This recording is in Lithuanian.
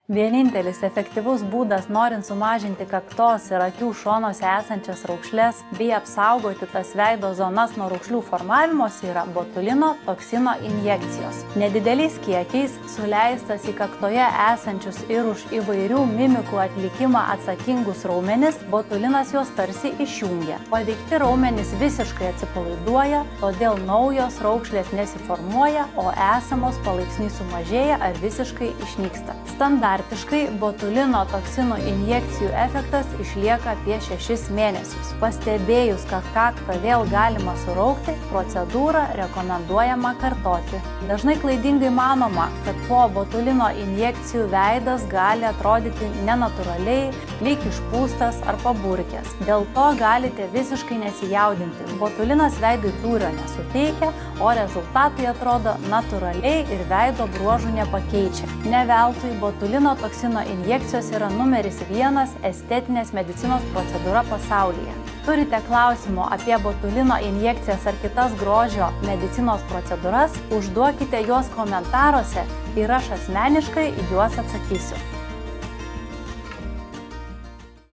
Vienintelis efektyvus būdas norint sumažinti kaktos ir akių šonuose esančias raukšles bei apsaugoti tas veido zonas nuo raukšlių formavimosi yra botulino toksino injekcijos. Nedideliais kiekiais suleistas į kaktoje esančius ir už įvairių mimikų atlikimą atsakingus raumenis, botulinas juos tarsi išjungia. Paveikti raumenys visiškai atsipalaiduoja, todėl naujos raukšlės nesiformuoja, o esamos palaipsniui sumažėja ar visiškai išnyksta. Standartiškai botulino toksinų injekcijų efektas išlieka apie 6 mėnesius. Pastebėjus, kad kaktą vėl galima suraukti, procedūrą rekomenduojama kartoti. Dažnai klaidingai manoma, kad po botulino injekcijų veidas gali atrodyti nenatūraliai, lyg išpūstas ar paburkęs. Dėl to galite visiškai nesijaudinti. Botulinas veidui tūrio nesuteikia, o rezultatai atrodo natūraliai ir veido bruožų nepakeičia. Ne veltui botulino toksino injekcijos yra numeris 1 estetinės medicinos procedūra pasaulyje. Turite klausimų apie botulino injekcijas ar kitas grožio medicinos procedūras, užduokite juos komentaruose ir aš asmeniškai juos atsakysiu.